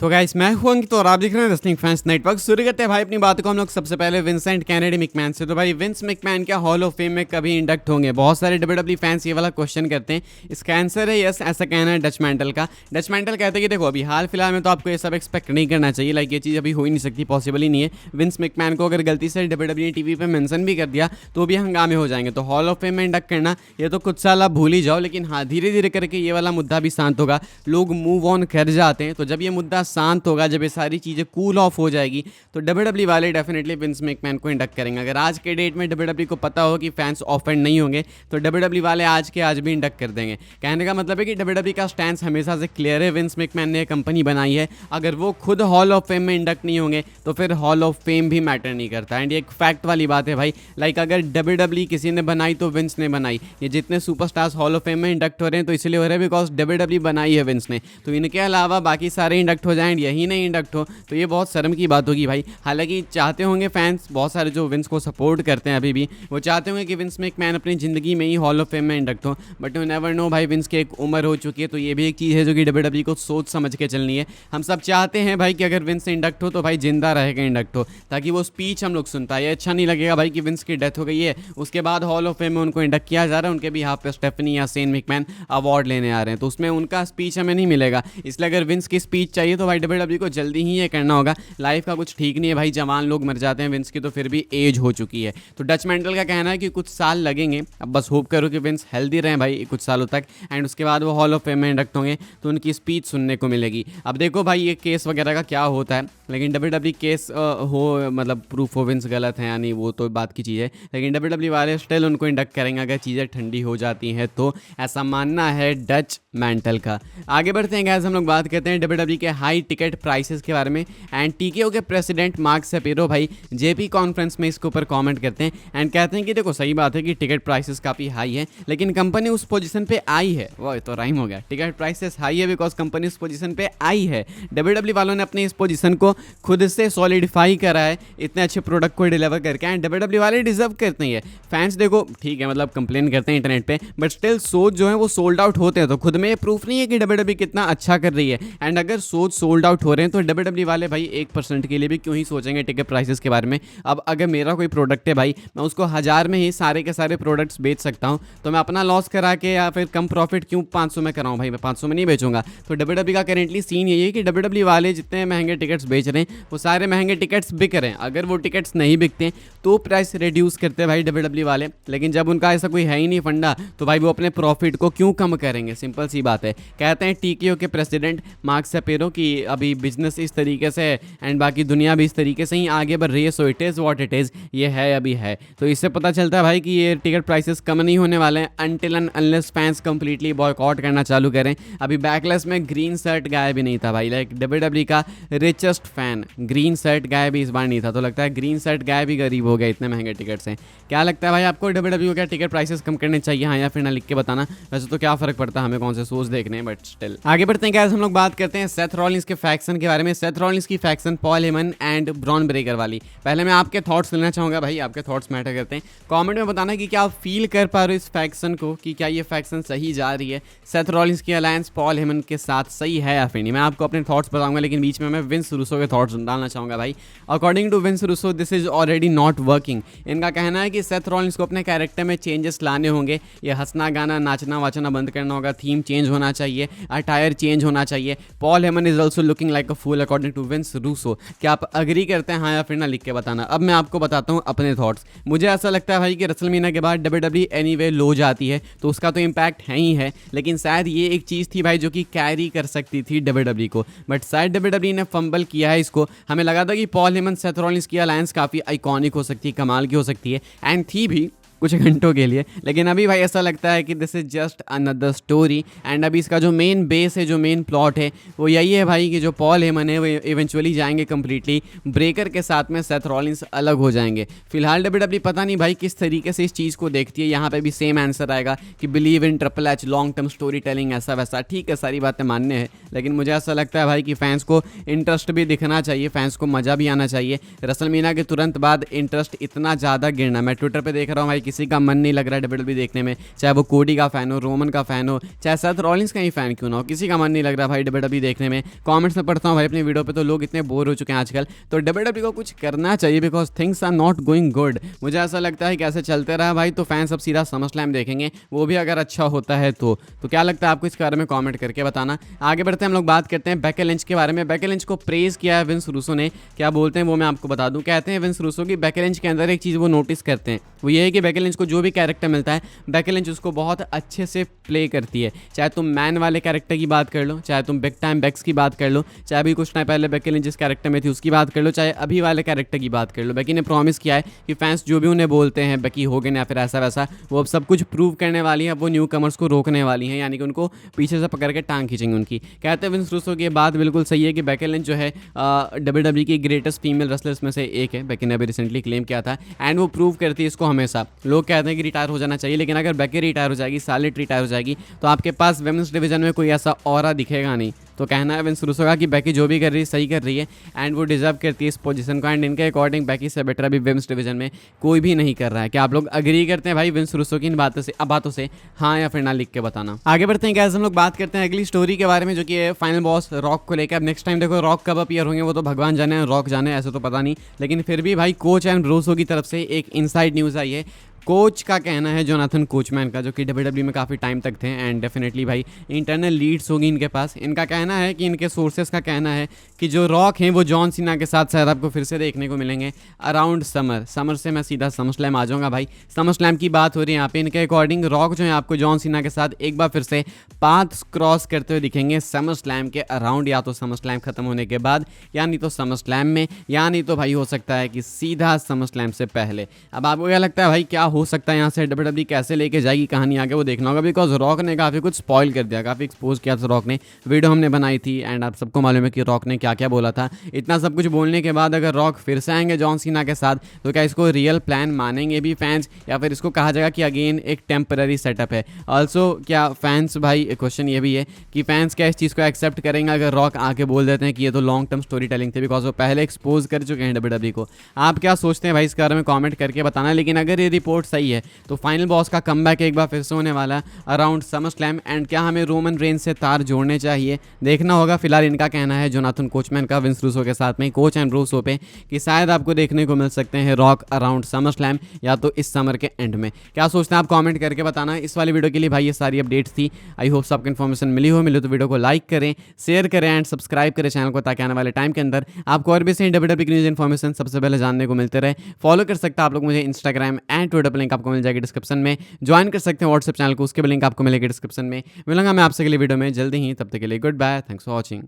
तो गाइस मैं हूं अंकित और आप देख रहे हैं रेसलिंग फैंस नेटवर्क। शुरू करते हैं भाई अपनी बात को हम लोग सबसे पहले विंसेंट कैनेडी मैकमैन से। तो भाई विंस मैकमैन क्या हॉल ऑफ फेम में कभी इंडक्ट होंगे? बहुत सारे डब्ल्यूडब्ल्यू फैंस ये वाला क्वेश्चन करते हैं। इसका आंसर है यस, ऐसा कहना है डच मैंटल का। डच मैंटल कहते हैं कि देखो अभी हाल फिलहाल में तो आपको ये सब एक्सपेक्ट नहीं करना चाहिए, लाइक ये चीज़ अभी हो ही नहीं सकती, पॉसिबल ही नहीं है। विंस मैकमैन को अगर गलती से डब्ल्यूडब्ल्यू ने टीवी पे मेंशन भी कर दिया तो भी हंगामे हो जाएंगे। तो हॉल ऑफ फेम में इंडक्ट करना ये तो कुछ साल आप भूल ही जाओ, लेकिन हाँ धीरे धीरे करके ये वाला मुद्दा भी शांत होगा, लोग मूव ऑन कर जाते हैं। तो जब ये मुद्दा शांत होगा, जब ये सारी चीज़ें कूल ऑफ हो जाएगी, तो डब्ल्यूडब्ल्यू वाले डेफिनेटली विंस मैकमैन को इंडक्ट करेंगे। अगर आज के डेट में डब्ल्यूडब्ल्यू को पता हो कि फैंस ऑफेंड नहीं होंगे तो डब्ल्यूडब्ल्यू वाले आज के आज भी इंडक्ट कर देंगे। कहने का मतलब है कि डब्ल्यूडब्ल्यू का स्टैंस हमेशा से क्लियर है। विंस मैकमैन ने कंपनी बनाई है, अगर वो खुद हॉल ऑफ फेम में इंडक्ट नहीं होंगे तो फिर हॉल ऑफ फेम भी मैटर नहीं करता। एंड ये एक फैक्ट वाली बात है भाई, लाइक अगर डब्ल्यूडब्ल्यू किसी ने बनाई तो विंस ने बनाई। ये जितने सुपरस्टार्स हॉल ऑफ फेम में इंडक्ट हो रहे हैं तो इसलिए हो रहा है बिकॉज डब्ल्यूडब्ल्यू बनाई है विंस ने। तो इनके अलावा बाकी सारे इंडक्ट हो जाएं, यही नहीं इंडक्ट हो तो ये बहुत शर्म की बात होगी भाई। हालांकि चाहते होंगे फैंस, बहुत सारे जो विंस को सपोर्ट करते हैं अभी भी, वो चाहते होंगे कि विंस मैकमैन अपनी ज़िंदगी में ही हॉल ऑफ फेम में इंडक्ट हो, बट यू नेवर नो भाई, विंस की एक उम्र हो चुकी है। तो ये भी एक चीज़ है जो कि डब्ल्यूडब्ल्यू को सोच समझ के चलनी है। हम सब चाहते हैं भाई कि अगर विंस इंडक्ट हो तो भाई जिंदा रहेगा इंडक्ट हो, ताकि वो स्पीच हम लोग सुनता है। अच्छा नहीं लगेगा भाई कि विंस की डेथ हो गई है, उसके बाद हॉल ऑफ फेम में उनको इंडक्ट किया जा रहा है, उनके भी यहाँ पे स्टेफनी या शेन मैकमैन अवार्ड लेने आ रहे हैं, तो उसमें उनका स्पीच हमें नहीं मिलेगा। इसलिए अगर विंस की स्पीच चाहिए तो भाई डब्ल्यूडब्ल्यू को जल्दी ही ये करना होगा। लाइफ का कुछ ठीक नहीं है भाई, जवान लोग मर जाते हैं, विंस की तो फिर भी एज हो चुकी है। तो डच मैंटल का कहना है कि कुछ साल लगेंगे, अब बस होप करो कि विंस हेल्दी रहें भाई कुछ सालों तक, एंड उसके बाद वो हॉल ऑफ फेम में इंडक्ट होंगे तो उनकी स्पीच सुनने को मिलेगी। अब देखो भाई ये केस वगैरह का क्या होता है, लेकिन डब्ल्यूडब्ल्यू केस हो मतलब प्रूफ हो विंस गलत है या नहीं वो तो बात की चीज़ है, लेकिन डब्ल्यूडब्ल्यू वाले स्टिल उनको इंडक्ट करेंगे अगर चीज़ें ठंडी हो जाती हैं तो, ऐसा मानना है डच मैंटल का। आगे बढ़ते हैं गाइस, हम लोग बात करते हैं डब्ल्यूडब्ल्यू के हाई टिकट प्राइसेस के बारे में। एंड टीकेओ के प्रेसिडेंट मार्क सेपेरो भाई जेपी कॉन्फ्रेंस में इसके ऊपर कमेंट करते हैं एंड कहते हैं कि देखो सही बात है कि टिकट प्राइसेस काफ़ी हाई है, लेकिन कंपनी उस पोजीशन पे आई है। वो तो राइम हो गया, टिकट प्राइसेस हाई है बिकॉज कंपनी उस पोजीशन पे आई है। डब्ल्यूडब्ल्यू वालों ने अपनी इस पोजीशन को खुद से सॉलिडिफाई करा है इतने अच्छे प्रोडक्ट को डिलीवर करके, एंड डब्ल्यूडब्ल्यू वाले डिजर्व करते हैं। फैंस देखो ठीक है मतलब कंप्लेन करते हैं इंटरनेट पे, बट स्टिल शोज जो है वो सोल्ड आउट होते हैं, तो खुद में ये प्रूफ नहीं है कि डब्ल्यूडब्ल्यू कितना अच्छा कर रही है। एंड अगर शोज सोल्ड आउट हो रहे हैं तो डब्ल्यूडब्ल्यू वाले भाई 1% के लिए भी क्यों ही सोचेंगे टिकट प्राइसेस के बारे में। अब अगर मेरा कोई प्रोडक्ट है भाई, मैं उसको 1000 में ही सारे के सारे प्रोडक्ट्स बेच सकता हूँ, तो मैं अपना लॉस करा के या फिर कम प्रॉफिट क्यों 500 में कराऊँ भाई, मैं 500 में नहीं बेचूंगा। तो डब्ल्यूडब्ल्यू का करेंटली सीन यही है कि डब्ल्यूडब्ल्यू वाले जितने महंगे टिकट्स बेच रहे हैं वो सारे महंगे टिकट्स बिक रहे हैं। अगर वो टिकट्स नहीं बिकते तो प्राइस रिड्यूस करते हैं भाई डब्ल्यूडब्ल्यू वाले, लेकिन जब उनका ऐसा कोई है ही नहीं फंडा तो भाई वो अपने प्रॉफिट को क्यों कम करेंगे, सिंपल सी बात है। कहते हैं टीकेओ के प्रेसिडेंट मार्क सेपेरो कि अभी बिजनेस इस तरीके से है एंड बाकी दुनिया भी इस तरीके से ही आगे बढ़ रही है, so it is what it is, ये है अभी है। तो इससे पता चलता है भाई कि ये टिकट प्राइसेस कम नहीं होने वाले हैं until and unless fans completely boycott करना चालू करें। अभी बैकलेस में ग्रीन शर्ट गाय भी नहीं था भाई, लाइक डब्ल्यूडब्ल्यू का रिचेस्ट फैन ग्रीन शर्ट गाय भी इस बार नहीं था, तो लगता है ग्रीन शर्ट गाय भी गरीब हो गया, इतने महंगे टिकट्स हैं। क्या लगता है भाई आपको डब्ल्यूडब्ल्यू का टिकट प्राइसेस कम करने चाहिए, हाँ या फिर ना, लिख के बताना। वैसे तो क्या फर्क पड़ता है हमें कौन से शोज देखने हैं, बट स्टिल। आगे बढ़ते हैं गाइस, हम लोग बात करते हैं सेथ रॉलिंस के फैक्शन के बारे में। सेथ रॉलिंस की faction Paul Heyman and Bron Breakker वाली। पहले मैं आपके थॉट्स लेना चाहूँगा भाई, आपके थॉट्स मैटर करते हैं। कमेंट में बताना कि क्या आप फील कर पा रहे हो इस फैक्शन को, कि क्या ये फैक्शन सही जा रही है, सेथ रॉलिंस की अलायंस पॉल हेमन के साथ सही है या फिर नहीं। मैं आपको अपने थॉट्स बताऊंगा, लेकिन बीच में मैं विंस रूसो के थॉट्स डालना चाहूँगा भाई। According to Vince Russo this is already not working. इनका कहना है कि सेथ रॉलिंस को अपने कैरेक्टर में चेंजेस लाने होंगे, ये हंसना गाना नाचना वाचना बंद करना होगा, थीम चेंज होना चाहिए, अटायर चेंज होना चाहिए। Paul Heyman is also looking like a fool according to Vince Russo. क्या आप अग्री करते हैं, हाँ या फिर ना, लिख के बताना। अब मैं आपको बताता हूँ अपने थॉट्स। मुझे ऐसा लगता है भाई कि रेसलमेनिया के बाद डब्ल्यूडब्ल्यू एनीवे लो जाती है तो उसका तो इम्पैक्ट है ही है, लेकिन शायद ये एक चीज़ थी भाई जो कि कैरी कर सकती थी डब्ल्यूडब्ल्यू को, बट शायद डब्ल्यूडब्ल्यू ने फंबल किया है इसको। हमें लगा था कि पॉल हेमन सेथ रॉलिंस की अलायंस काफ़ी आइकॉनिक हो सकती है, कमाल की हो सकती है, एंड थी भी कुछ घंटों के लिए, लेकिन अभी भाई ऐसा लगता है कि this is just another story. And अभी इसका जो मेन बेस है, जो मेन प्लॉट है वो यही है भाई कि जो पॉल हेमन है वो इवेंचुअली जाएंगे कंप्लीटली ब्रेकर के साथ में, सेथ रॉलिंस अलग हो जाएंगे। फिलहाल डब्ल्यूडब्ल्यू पता नहीं भाई किस तरीके से इस चीज़ को देखती है। यहाँ पे भी सेम आंसर आएगा कि believe in triple H, long term story telling, ऐसा वैसा। ठीक है सारी बातें मान्य है, लेकिन मुझे ऐसा लगता है भाई कि फैंस को इंटरेस्ट भी दिखना चाहिए, फैंस को मज़ा भी आना चाहिए। रेसलमेनिया के तुरंत बाद इंटरेस्ट इतना ज़्यादा गिरना, मैं ट्विटर पर देख रहा हूँ भाई किसी का मन नहीं लग रहा है डब्ल्यूडब्ल्यू देखने में, चाहे वो कोडी का फैन हो, रोमन का फैन हो, चाहे सेथ रॉलिंस का ही फैन क्यों ना हो, किसी का मन नहीं लग रहा भाई डब्ल्यूडब्ल्यू देखने में। कमेंट्स में पढ़ता हूँ भाई अपनी वीडियो पे, तो लोग इतने बोर हो चुके हैं आजकल, तो डब्ल्यूडब्ल्यू को कुछ करना चाहिए because things are not going good. मुझे ऐसा लगता है कि ऐसे चलते रहा भाई तो फैंस अब सीधा समरस्लैम देखेंगे, वो भी अगर अच्छा होता है तो क्या लगता है आपको इसके बारे में कमेंट करके बताना। आगे बढ़ते हैं, हम लोग बात करते हैं बेकी लिंच के बारे में। बेकी लिंच को प्रेज किया है विंस रूसो ने, क्या बोलते हैं वो मैं आपको बता दूं। कहते हैं विंस रूसो की बेकी लिंच के अंदर एक चीज़ वो नोटिस करते हैं, वो ये है कि बेकी लिंच को जो भी कैरेक्टर मिलता है बेकी लिंच उसको बहुत अच्छे से प्ले करती है। चाहे तुम मैन वाले कैरेक्टर की बात कर लो, चाहे तुम बिग टाइम बेक्स की बात कर लो, चाहे अभी कुछ टाइम पहले बेकी लिंच जिस कैरेक्टर में थी उसकी बात कर लो, चाहे अभी वाले कैरेक्टर की बात कर लो। बेकी ने प्रॉमिस किया है कि फैंस जो भी उन्हें बोलते हैं बेकी होगन या फिर ऐसा वैसा, वो अब सब कुछ प्रूव करने वाली है, वो न्यू कमर्स को रोकने वाली हैं, यानी कि उनको पीछे से पकड़ के टांग खींचेंगे उनकी। कहते हैं विंस रूसो की बात बिल्कुल सही है कि बेकी लिंच जो है डब्ल्यूडब्ल्यू की ग्रेटेस्ट फीमेल रेसलर्स में से एक है। बेकी ने अभी रिसेंटली क्लेम किया था एंड वो प्रूव करती है इसको हमेशा। लोग कहते हैं कि रिटायर हो जाना चाहिए, लेकिन अगर बेकी रिटायर हो जाएगी, सार्लेट रिटायर हो जाएगी, तो आपके पास वुमेन्स डिवीजन में कोई ऐसा ऑरा दिखेगा नहीं। तो कहना है विंस रूसो का कि बेकी जो भी कर रही है सही कर रही है एंड वो डिजर्व करती है इस पोजीशन को, एंड इनके अकॉर्डिंग बेकी से बेटर अभी वुमेन्स डिवीजन में कोई भी नहीं कर रहा है। क्या आप लोग अग्री करते हैं भाई विंस रूसो की इन बातों से हाँ या फिर ना, लिख के बताना। आगे बढ़ते हैं गाइस, हम लोग बात करते हैं अगली स्टोरी के बारे में, जो कि है फाइनल बॉस रॉक को लेकर। अब नेक्स्ट टाइम देखो रॉक कब अपीयर होंगे वो तो भगवान जाने, रॉक जाने, ऐसे तो पता नहीं, लेकिन फिर भी भाई कोच एंड ब्रूसो की तरफ से एक इनसाइड न्यूज़ आई है। कोच का कहना है, जोनाथन कोचमैन का, जो कि डब्ल्यूडब्ल्यू में काफ़ी टाइम तक थे एंड डेफिनेटली भाई इंटरनल लीड्स होगी इनके पास। इनका कहना है कि इनके सोर्सेस का कहना है कि जो रॉक हैं वो जॉन सीना के साथ शायद आपको फिर से देखने को मिलेंगे अराउंड समर से मैं सीधा समर स्लैम आ जाऊँगा भाई। समर स्लैम की बात हो रही है यहाँ पे। इनके अकॉर्डिंग रॉक जो है आपको जॉन सीना के साथ एक बार फिर से पाथ क्रॉस करते हुए दिखेंगे समर स्लैम के अराउंड, या तो समर स्लैम खत्म होने के बाद, या नहीं तो समर स्लैम में, या नहीं तो भाई हो सकता है कि सीधा समर स्लैम से पहले। अब आपको क्या लगता है भाई क्या हो सकता है यहाँ से, डब्ल्यूडब्ल्यू कैसे लेके जाएगी कहानी आगे, वो देखना होगा। बिकॉज रॉक ने काफ़ी कुछ स्पॉइल कर दिया, काफ़ी एक्सपोज किया था रॉक ने, वीडियो हमने बनाई थी एंड आप सबको मालूम है कि रॉक ने क्या क्या बोला था। इतना सब कुछ बोलने के बाद अगर रॉक फिर से आएंगे जॉन सीना के साथ, तो क्या इसको रियल प्लान मानेंगे भी फैंस, या फिर इसको कहा जाएगा कि अगेन एक टेम्पररी सेटअप है। ऑल्सो क्या फैंस, भाई क्वेश्चन ये भी है कि फैंस क्या इस चीज़ को एक्सेप्ट करेंगे अगर रॉक आके बोल देते हैं कि ये तो लॉन्ग टर्म स्टोरी टेलिंग थी, बिकॉज वो पहले एक्सपोज कर चुके हैं डब्ल्यूडब्ल्यू को। आप क्या सोचते हैं भाई इसके बारे में कमेंट करके बताना। लेकिन अगर ये रिपोर्ट सही है तो फाइनल बॉस का कमबैक एक बार फिर से होने वाला है अराउंड समर स्लैम, एंड क्या हमें रोमन रेंज से तार जोड़ने चाहिए, देखना होगा। फिलहाल इनका कहना है जोनाथन कोचमैन का विंस रूसो के साथ में, कोच एंड रूसो पे, कि शायद आपको देखने को मिल सकते हैं रॉक अराउंड समर स्लैम, या तो इस समर के एंड में। क्या सोचते हैं आप कमेंट करके बताना। इस वाली वीडियो के लिए भाई ये सारी अपडेट्स थी। आई होप आपको इन्फॉर्मेशन मिली तो वीडियो को लाइक करें, शेयर करें एंड सब्सक्राइब करें चैनल को, ताकि आने वाले टाइम के अंदर आपको और भी सही डब्ल्यूडब्ल्यू की न्यूज़ इन्फॉर्मेशन सबसे पहले जानने को मिलते रहे। फॉलो कर सकते हैं आप लोग मुझे इंस्टाग्राम एंड ट्विटर पर, लिंक आपको मिल जाएगी डिस्क्रिप्शन में। ज्वाइन कर सकते हैं व्हाट्सएप चैनल को, उसके भी लिंक आपको मिलेगी डिस्क्रिप्शन में। मिलूंगा मैं आपसे अगली वीडियो में जल्दी ही, तब तक के लिए good bye, thanks for watching.